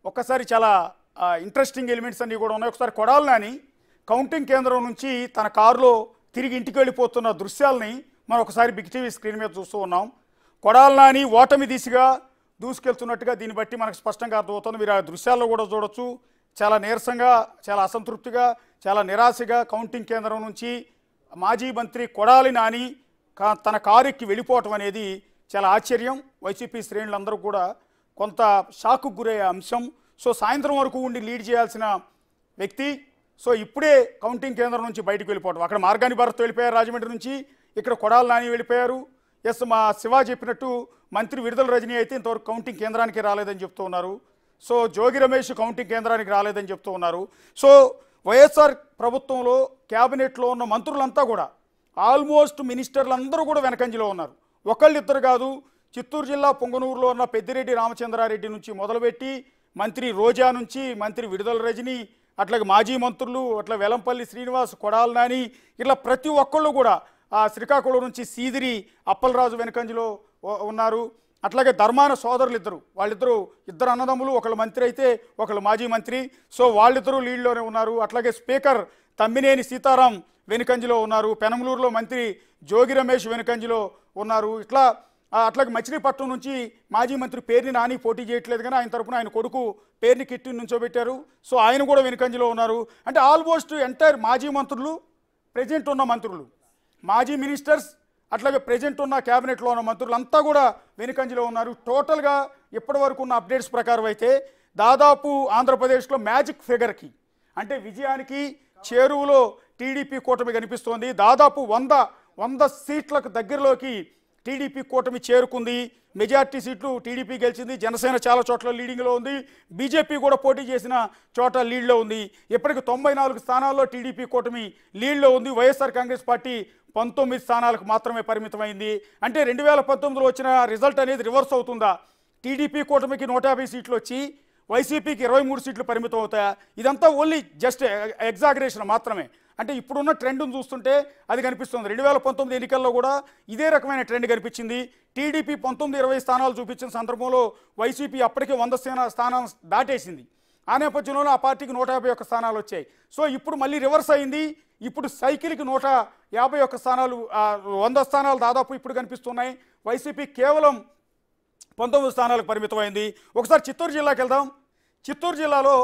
ఒక్కసారి చాలా interesting elements అన్నీ కూడా ఉన్నాయి. ఒకసారి కొడాలి నాని కౌంటింగ్ కేంద్రం నుంచి తన కారులో తిరిగి ఇంటికి వెళ్ళిపోతున్న దృశ్యాలని మనం ఒకసారి బిగ్ టీవీ స్క్రీన్ మీద చూస్తూ ఉన్నాం. కొడాలి నాని ఓటమి దిశగా దూసుకెళ్తున్నట్టుగా దీన్ని బట్టి మనకు స్పష్టంగా అర్థమవుతుంది. మీరు ఆ దృశ్యాల్లో కూడా చూడొచ్చు. చాలా నీరసంగా, చాలా అసంతృప్తిగా, చాలా నిరాశగా కౌంటింగ్ కేంద్రం నుంచి మాజీ మంత్రి కొడాలి నాని తన కారు ఎక్కి వెళ్ళిపోవటం అనేది చాలా ఆశ్చర్యం. వైసీపీ శ్రేణులందరూ కూడా కొంత షాక్కు గురయ్యే అంశం. సో సాయంత్రం వరకు ఉండి లీడ్ చేయాల్సిన వ్యక్తి సో ఇప్పుడే కౌంటింగ్ కేంద్రం నుంచి బయటకు వెళ్ళిపోవడం. అక్కడ మార్గాని భారత్ వెళ్ళిపోయారు రాజమండ్రి నుంచి, ఇక్కడ కొడాలి నాని వెళ్ళిపోయారు. ఎస్, మా శివ చెప్పినట్టు మంత్రి విడుదల రజనీ అయితే ఇంతవరకు కౌంటింగ్ కేంద్రానికి రాలేదని చెప్తూ ఉన్నారు. సో జోగి రమేష్ కౌంటింగ్ కేంద్రానికి రాలేదని చెప్తూ ఉన్నారు. సో వైఎస్ఆర్ ప్రభుత్వంలో క్యాబినెట్లో ఉన్న మంత్రులంతా కూడా ఆల్మోస్ట్ మినిస్టర్లందరూ కూడా వెనకంజలో ఉన్నారు. ఒకళ్ళిద్దరు కాదు, చిత్తూరు జిల్లా పొంగనూరులో ఉన్న పెద్దిరెడ్డి రామచంద్రారెడ్డి నుంచి మొదలుపెట్టి మంత్రి రోజా నుంచి మంత్రి విడుదల రజనీ, అట్లాగే మాజీ మంత్రులు, అట్లా వెలంపల్లి శ్రీనివాస్, కొడాలి నాని, ఇట్లా ప్రతి ఒక్కళ్ళు కూడా శ్రీకాకుళం నుంచి సీదిరి అప్పలరాజు వెనకంజలో ఉన్నారు. అట్లాగే ధర్మాన సోదరులు వాళ్ళిద్దరు అన్నదమ్ములు, ఒకళ్ళు మంత్రి అయితే ఒకళ్ళు మాజీ మంత్రి. సో వాళ్ళిద్దరూ లీడ్లోనే ఉన్నారు. అట్లాగే స్పీకర్ తమ్మినేని సీతారాం వెనుకంజలో ఉన్నారు. పెనమలూరులో మంత్రి జోగి రమేష్ వెనుకంజలో ఉన్నారు. అట్లాగే మచిలీపట్నం నుంచి మాజీ మంత్రి పేర్ని నాని పోటీ చేయట్లేదు, కానీ ఆయన తరపున ఆయన కొడుకు పేర్ని కిట్టి నుంచోబెట్టారు. సో ఆయన కూడా వెనుకంజలో ఉన్నారు. అంటే ఆల్మోస్ట్ ఎంటైర్ మాజీ మంత్రులు, ప్రెజెంట్ ఉన్న మంత్రులు, మాజీ మినిస్టర్స్, అట్లాగే ప్రెజెంట్ ఉన్న క్యాబినెట్లో ఉన్న మంత్రులు అంతా కూడా వెనుకంజలో ఉన్నారు. టోటల్గా ఇప్పటి వరకు ఉన్న అప్డేట్స్ ప్రకారం అయితే దాదాపు ఆంధ్రప్రదేశ్లో మ్యాజిక్ ఫిగర్కి అంటే విజయానికి చేరువలో టీడీపీ కూటమి కనిపిస్తోంది. దాదాపు 100 సీట్లకు దగ్గరలోకి టీడీపీ కూటమి చేరుకుంది. మెజార్టీ సీట్లు టీడీపీ గెలిచింది. జనసేన చాలా చోట్ల లీడింగ్లో ఉంది. బీజేపీ కూడా పోటీ చేసిన చోట లీడ్లో ఉంది. ఇప్పటికి 94 స్థానాల్లో టీడీపీ కూటమి లీడ్లో ఉంది. వైఎస్ఆర్ కాంగ్రెస్ పార్టీ 19 స్థానాలకు మాత్రమే పరిమితమైంది. అంటే 2019లో వచ్చిన రిజల్ట్ అనేది రివర్స్ అవుతుందా? టీడీపీ కూటమికి 150 సీట్లు వచ్చి వైసీపీకి 23 సీట్లు పరిమితం అవుతాయా? ఇదంతా ఓన్లీ జస్ట్ ఎగ్జాగరేషన్ మాత్రమే. అంటే ఇప్పుడున్న ట్రెండ్ను చూస్తుంటే అది కనిపిస్తుంది. 2019 ఎన్నికల్లో కూడా ఇదే రకమైన ట్రెండ్ కనిపించింది. టీడీపీ 19-20 స్థానాలు చూపించిన సందర్భంలో వైసీపీ అప్పటికే 100 స్థానాలు దాటేసింది. ఆ నేపథ్యంలోనే ఆ పార్టీకి 151 స్థానాలు వచ్చాయి. సో ఇప్పుడు మళ్ళీ రివర్స్ అయింది. ఇప్పుడు సైకిల్కి 151 స్థానాలు, 100 స్థానాలు దాదాపు ఇప్పుడు కనిపిస్తున్నాయి. వైసీపీ కేవలం 19 స్థానాలకు పరిమితమైంది. ఒకసారి చిత్తూరు జిల్లాకి వెళ్దాం. చిత్తూరు జిల్లాలో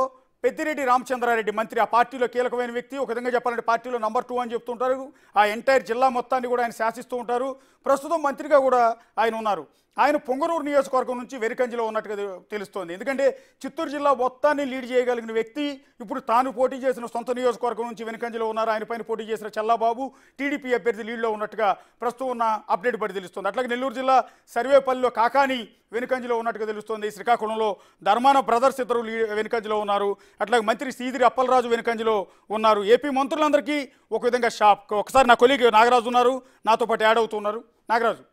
పెద్దిరెడ్డి రామచంద్రారెడ్డి మంత్రి, ఆ పార్టీలో కీలకమైన వ్యక్తి. ఒక విధంగా చెప్పాలంటే పార్టీలో నంబర్ 2 అని చెప్తుంటారు. ఆ ఎంటైర్ జిల్లా మొత్తాన్ని కూడా ఆయన శాసిస్తూ ఉంటారు. ప్రస్తుతం మంత్రిగా కూడా ఆయన ఉన్నారు. ఆయన పొంగనూరు నియోజకవర్గం నుంచి వెనుకంజలో ఉన్నట్టుగా తెలుస్తోంది. ఎందుకంటే చిత్తూరు జిల్లా మొత్తాన్ని లీడ్ చేయగలిగిన వ్యక్తి ఇప్పుడు తాను పోటీ చేసిన సొంత నియోజకవర్గం నుంచి వెనుకంజలో ఉన్నారు. ఆయన పైన పోటీ చేసిన చల్లాబాబు టీడీపీ అభ్యర్థి లీడ్లో ఉన్నట్టుగా ప్రస్తుతం ఉన్న అప్డేట్ బట్టి తెలుస్తుంది. అట్లాగే నెల్లూరు జిల్లా సర్వేపల్లిలో కాకాని వెనుకంజలో ఉన్నట్టుగా తెలుస్తోంది. శ్రీకాకుళంలో ధర్మాన బ్రదర్స్ ఇద్దరు వెనుకంజలో ఉన్నారు. అట్లాగే మంత్రి సీదిరి అప్పలరాజు వెనుకంజలో ఉన్నారు. ఏపీ మంత్రులందరికీ ఒక విధంగా షాక్. ఒకసారి నా కొలీగ్ నాగరాజు ఉన్నారు, నాతో పాటు యాడ్ అవుతున్నారు. నాగరాజు,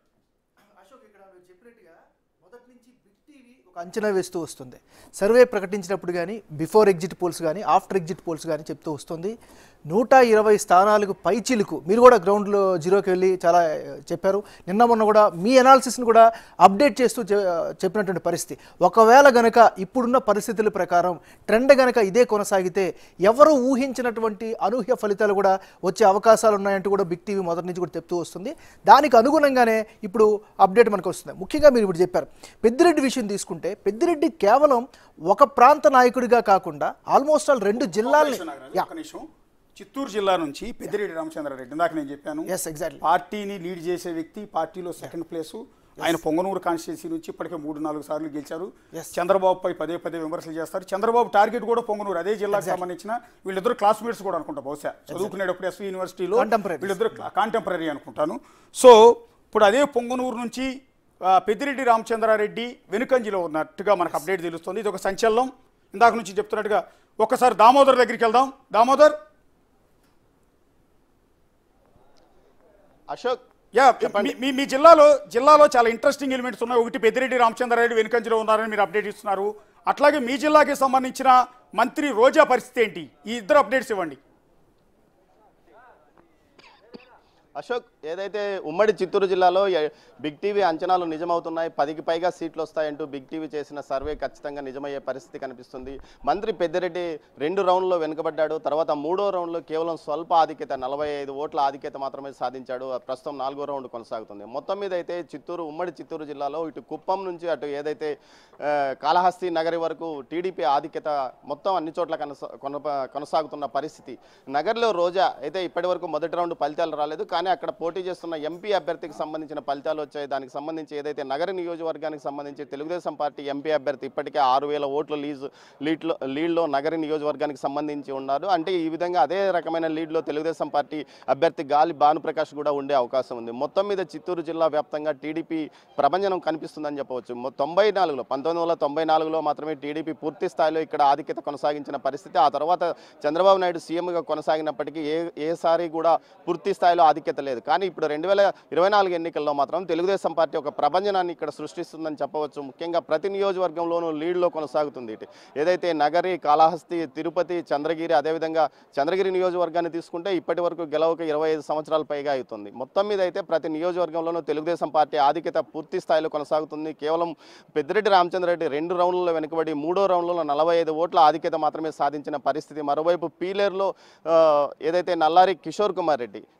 అంచనా వేస్తూ వస్తుంది. సర్వే ప్రకటించినప్పుడు కానీ, బిఫోర్ ఎగ్జిట్ పోల్స్ కానీ, ఆఫ్టర్ ఎగ్జిట్ పోల్స్ కానీ చెప్తూ వస్తుంది 120 స్థానాలకు పైచిలుకు. మీరు కూడా గ్రౌండ్లో జీరోకి వెళ్ళి చాలా చెప్పారు. నిన్న మొన్న కూడా మీ అనాలిసిస్ని కూడా అప్డేట్ చేస్తూ చెప్పినటువంటి పరిస్థితి. ఒకవేళ గనక ఇప్పుడున్న పరిస్థితుల ప్రకారం ట్రెండ్ గనక ఇదే కొనసాగితే ఎవరు ఊహించినటువంటి అనూహ్య ఫలితాలు కూడా వచ్చే అవకాశాలు ఉన్నాయంటూ కూడా బిగ్ టీవీ మొదటి నుంచి కూడా చెప్తూ వస్తుంది. దానికి అనుగుణంగానే ఇప్పుడు అప్డేట్ మనకు వస్తుంది. ముఖ్యంగా మీరు ఇప్పుడు చెప్పారు పెద్దిరెడ్డి విషయం తీసుకుంటే, పెద్దిరెడ్డి కేవలం ఒక ప్రాంత నాయకుడిగా కాకుండా ఆల్మోస్ట్ ఆల్ 2 జిల్లాల్ని, చిత్తూరు జిల్లా నుంచి పెద్దిరెడ్డి రామచంద్రారెడ్డి, ఇందాక నేను చెప్పాను, పార్టీని లీడ్ చేసే వ్యక్తి, పార్టీలో సెకండ్ ప్లేసు. ఆయన పొంగనూరు కాన్స్టిట్యున్సీ నుంచి ఇప్పటికే 3-4 సార్లు గెలిచారు. చంద్రబాబుపై పదే విమర్శలు చేస్తారు. చంద్రబాబు టార్గెట్ కూడా పొంగనూరు, అదే జిల్లాకు సంబంధించిన వీళ్ళిద్దరు క్లాస్మేట్స్ కూడా అనుకుంటా, బహుశా చదువుకునేటప్పుడు ఎస్వి యూనివర్సిటీలో వీళ్ళిద్దరు కాంటెంపరీ అనుకుంటాను. సో ఇప్పుడు అదే పొంగనూరు నుంచి పెద్దిరెడ్డి రామచంద్రారెడ్డి వెనుకంజిలో ఉన్నట్టుగా మనకు అప్డేట్ తెలుస్తుంది. ఇది ఒక సంచలనం. ఇందాక నుంచి చెప్తున్నట్టుగా ఒక్కసారి దామోదర్ దగ్గరికి వెళ్దాం. దామోదర్, అశోక్, మీ జిల్లాలో చాలా ఇంట్రెస్టింగ్ ఎలిమెంట్స్ ఉన్నాయి. ఒకటి, పెద్దిరెడ్డి రామచంద్రారెడ్డి వెనుకంజలో ఉన్నారని మీరు అప్డేట్ ఇస్తున్నారు. అట్లాగే మీ జిల్లాకి సంబంధించిన మంత్రి రోజా పరిస్థితి ఏంటి? ఈ ఇద్దరు అప్డేట్స్ ఇవ్వండి. అశోక్, ఏదైతే ఉమ్మడి చిత్తూరు జిల్లాలో బిగ్ టీవీ అంచనాలు నిజమవుతున్నాయి, 10కి పైగా సీట్లు వస్తాయంటూ బిగ్ టీవీ చేసిన సర్వే ఖచ్చితంగా నిజమయ్యే పరిస్థితి కనిపిస్తుంది. మంత్రి పెద్దిరెడ్డి 2 రౌండ్లో వెనుకబడ్డాడు. తర్వాత 3వ రౌండ్లో కేవలం స్వల్ప ఆధిక్యత 45 ఓట్ల ఆధిక్యత మాత్రమే సాధించాడు. ప్రస్తుతం 4వ రౌండ్ కొనసాగుతుంది. మొత్తం మీద అయితే ఉమ్మడి చిత్తూరు జిల్లాలో ఇటు కుప్పం నుంచి అటు ఏదైతే కాళహస్తి నగరి వరకు టీడీపీ ఆధిక్యత మొత్తం అన్ని చోట్ల కొనసాగుతున్న పరిస్థితి. నగర్లో రోజా అయితే ఇప్పటి వరకు మొదటి రౌండ్ ఫలితాలు రాలేదు, కానీ అక్కడ పోటీ చేస్తున్న ఎంపీ అభ్యర్థికి సంబంధించిన ఫలితాలు వచ్చాయి. దానికి సంబంధించి ఏదైతే నగర నియోజకవర్గానికి సంబంధించి తెలుగుదేశం పార్టీ ఎంపీ అభ్యర్థి ఇప్పటికే 6000 ఓట్ల లీడ్లో నగర నియోజకవర్గానికి సంబంధించి ఉన్నారు. అంటే ఈ విధంగా అదే రకమైన లీడ్లో తెలుగుదేశం పార్టీ అభ్యర్థి గాలి భానుప్రకాష్ కూడా ఉండే అవకాశం ఉంది. మొత్తం మీద చిత్తూరు జిల్లా వ్యాప్తంగా టీడీపీ ప్రభంజనం కనిపిస్తుందని చెప్పవచ్చు. 1994లో మాత్రమే టీడీపీ పూర్తి స్థాయిలో ఇక్కడ ఆధిక్యత కొనసాగించిన పరిస్థితి. ఆ తర్వాత చంద్రబాబు నాయుడు సీఎంగా కొనసాగినప్పటికీ ఏసారి కూడా పూర్తి స్థాయిలో ఆధిక్యత లేదు. కానీ ఇప్పుడు 2024 ఎన్నికల్లో మాత్రం తెలుగుదేశం పార్టీ ఒక ప్రభంజనాన్ని ఇక్కడ సృష్టిస్తుందని చెప్పవచ్చు. ముఖ్యంగా ప్రతి నియోజకవర్గంలోనూ లీడ్లో కొనసాగుతుంది. ఏదైతే నగరి, కాళహస్తి, తిరుపతి, చంద్రగిరి, అదేవిధంగా చంద్రగిరి నియోజకవర్గాన్ని తీసుకుంటే ఇప్పటి వరకు గెలవక 25 సంవత్సరాల పైగా అవుతుంది. మొత్తం మీద అయితే ప్రతి నియోజకవర్గంలోనూ తెలుగుదేశం పార్టీ ఆధిక్యత పూర్తి స్థాయిలో కొనసాగుతుంది. కేవలం పెద్దిరెడ్డి రామచంద్రారెడ్డి 2 రౌండ్లలో వెనుకబడి 3వ రౌండ్లో 45 ఓట్ల ఆధిక్యత మాత్రమే సాధించిన పరిస్థితి. మరోవైపు పీలేరులో ఏదైతే నల్లారి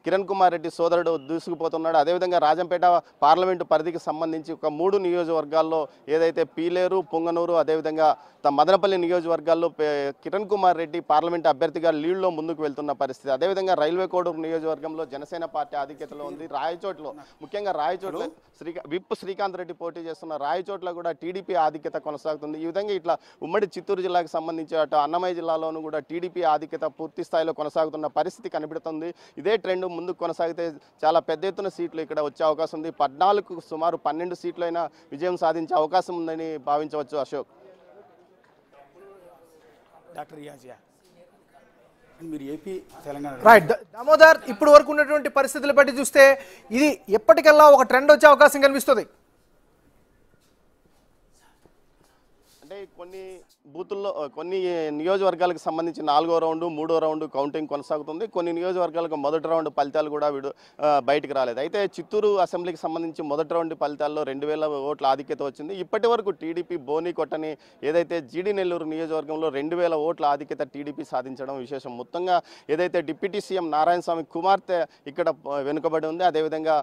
కిరణ్ కుమార్ రెడ్డి సోదరుడు దూసుకుపోతున్నాడు. అదేవిధంగా రాజంపేట పార్లమెంటు పరిధికి సంబంధించి ఒక 3 నియోజకవర్గాల్లో ఏదైతే పీలేరు, పొంగనూరు, అదేవిధంగా మదనపల్లి నియోజకవర్గాల్లో కిరణ్ కుమార్ రెడ్డి పార్లమెంట్ అభ్యర్థిగా లీడ్లో ముందుకు వెళ్తున్న పరిస్థితి. అదేవిధంగా రైల్వే కోడూరు నియోజకవర్గంలో జనసేన పార్టీ ఆధిక్యతలో ఉంది. ముఖ్యంగా రాయచోట్ల విప్ శ్రీకాంత్ రెడ్డి పోటీ చేస్తున్న రాయచోట్ల కూడా టీడీపీ ఆధిక్యత కొనసాగుతుంది. ఈ విధంగా ఇట్లా ఉమ్మడి చిత్తూరు జిల్లాకు సంబంధించి అటు అన్నమయ్య జిల్లాలోనూ కూడా టీడీపీ ఆధిక్యత పూర్తి స్థాయిలో కొనసాగుతున్న పరిస్థితి కనిపిస్తుంది. ఇదే ట్రెండ్ ముందుకు కొనసాగితే చాలా పెద్ద ఎత్తున సీట్లు ఇక్కడ వచ్చే అవకాశం ఉంది. 14కు సుమారు 12 సీట్లైనా విజయం సాధించే అవకాశం ఉందని భావించవచ్చు. అశోక్, డాక్టర్ యాజియా, మీరు ఏపీ తెలంగాణ రైట్ దామోదర్, ఇప్పుడు వరకు ఉన్నటువంటి పరిస్థితులు బట్టి చూస్తే ఇది ఎప్పటికల్లా ఒక ట్రెండ్ వచ్చే అవకాశం కనిపిస్తుంది. అంటే కొన్ని బూతుల్లో కొన్ని నియోజకవర్గాలకు సంబంధించి 4వ రౌండ్ 3వ రౌండ్ కౌంటింగ్ కొనసాగుతుంది. కొన్ని నియోజకవర్గాలకు మొదటి రౌండ్ ఫలితాలు కూడా బయటికి రాలేదు. అయితే చిత్తూరు అసెంబ్లీకి సంబంధించి మొదటి రౌండ్ ఫలితాల్లో 2000 ఓట్ల ఆధిక్యత వచ్చింది. ఇప్పటి వరకు టీడీపీ బోని కొట్టని ఏదైతే జీడి నెల్లూరు నియోజకవర్గంలో 2000 ఓట్ల ఆధిక్యత టీడీపీ సాధించడం విశేషం. మొత్తంగా ఏదైతే డిప్యూటీ సీఎం నారాయణ స్వామి కుమార్తె ఇక్కడ వెనుకబడి ఉంది. అదేవిధంగా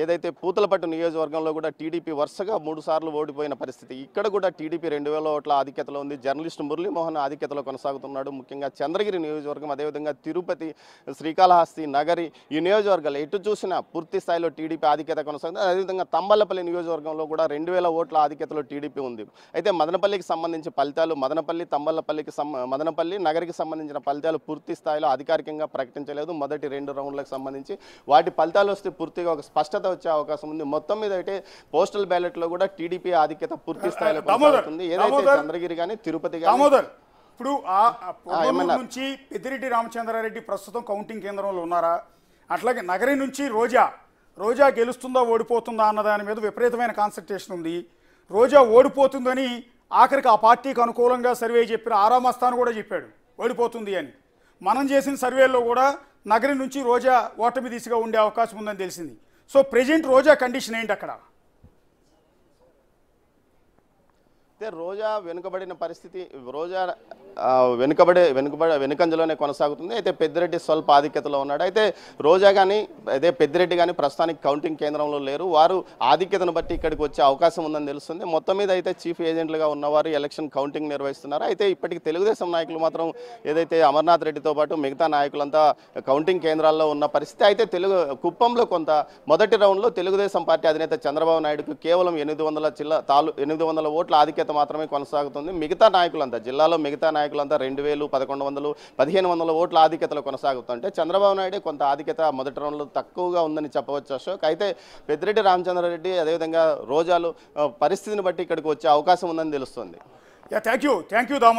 ఏదైతే పూతలపట్టు నియోజకవర్గంలో కూడా టీడీపీ వరుసగా 3 సార్లు ఓడిపోయిన పరిస్థితి. ఇక్కడ కూడా టీడీపీ 2000 ఓట్ల ఆధిక్యతలో ఉంది. జర్నలిస్ట్ మురళీమోహన్ ఆధిక్యతలో కొనసాగుతున్నాడు. ముఖ్యంగా చంద్రగిరి నియోజకవర్గం, అదేవిధంగా తిరుపతి, శ్రీకాళహస్తి, నగరి ఈ నియోజకవర్గాలు ఎటు చూసినా పూర్తి స్థాయిలో టీడీపీ ఆధిక్యత కొనసాగుతుంది. అదేవిధంగా తంబలపల్లి నియోజకవర్గంలో కూడా 2000 ఓట్ల ఆధిక్యతలో టీడీపీ ఉంది. అయితే మదనపల్లికి సంబంధించి ఫలితాలు మదనపల్లి నగరికి సంబంధించిన ఫలితాలు పూర్తి స్థాయిలో అధికారికంగా ప్రకటించలేదు. మొదటి 2 రౌండ్లకు సంబంధించి వాటి ఫలితాలు వస్తే పూర్తిగా ఒక స్పష్టత వచ్చే అవకాశం ఉంది. మొత్తం మీద అయితే పోస్టల్ బ్యాలెట్లో కూడా టీడీపీ ఆధిక్యత పూర్తి స్థాయిలో కొనసాగుతుంది. ఏదైతే చంద్రగిరి కానీ తిరుపతి దామోదర్, ఇప్పుడు నుంచి పెద్దిరెడ్డి రామచంద్రారెడ్డి ప్రస్తుతం కౌంటింగ్ కేంద్రంలో ఉన్నారా? అట్లాగే నగరి నుంచి రోజా గెలుస్తుందా ఓడిపోతుందా అన్న దాని మీద విపరీతమైన కాన్సన్ట్రేషన్ ఉంది. రోజా ఓడిపోతుందని ఆఖరికి ఆ పార్టీకి అనుకూలంగా సర్వే చెప్పిన ఆరామస్థాన్ కూడా చెప్పాడు ఓడిపోతుంది అని. మనం చేసిన సర్వేలో కూడా నగరి నుంచి రోజా ఓటమి దిశగా ఉండే అవకాశం ఉందని తెలిసింది. సో ప్రెజెంట్ రోజా కండిషన్ ఏంటి అక్కడ? రోజా వెనుకబడిన పరిస్థితి, రోజా వెనుకంజలోనే కొనసాగుతుంది. అయితే పెద్దిరెడ్డి స్వల్ప ఆధిక్యతలో ఉన్నాడు. అయితే రోజా కానీ అదే పెద్దిరెడ్డి కానీ ప్రస్తుతానికి కౌంటింగ్ కేంద్రంలో లేరు. వారు ఆధిక్యతను బట్టి ఇక్కడికి వచ్చే అవకాశం ఉందని తెలుస్తుంది. మొత్తం మీద అయితే చీఫ్ ఏజెంట్లుగా ఉన్నవారు ఎలక్షన్ కౌంటింగ్ నిర్వహిస్తున్నారు. అయితే ఇప్పటికి తెలుగుదేశం నాయకులు మాత్రం ఏదైతే అమర్నాథ్ రెడ్డితో పాటు మిగతా నాయకులంతా కౌంటింగ్ కేంద్రాల్లో ఉన్న పరిస్థితి. అయితే కుప్పంలో కొంత మొదటి రౌండ్లో తెలుగుదేశం పార్టీ అధినేత చంద్రబాబు నాయుడుకు కేవలం 800 ఓట్ల ఆధిక్యత మాత్రమే కొనసాగుతుంది. మిగతా నాయకులంతా జిల్లాలో మిగతా నాయకులంతా 2000, 1100, 1500 ఓట్ల ఆధిక్యతలో కొనసాగుతుంటే చంద్రబాబు నాయుడే కొంత ఆధిక్యత మొదటి రౌండ్లో తక్కువగా ఉందని చెప్పవచ్చు అశోక్. అయితే పెద్దిరెడ్డి రామచంద్రారెడ్డి అదేవిధంగా రోజాలు పరిస్థితిని బట్టి ఇక్కడికి వచ్చే అవకాశం ఉందని తెలుస్తుంది. Thank you Damodar.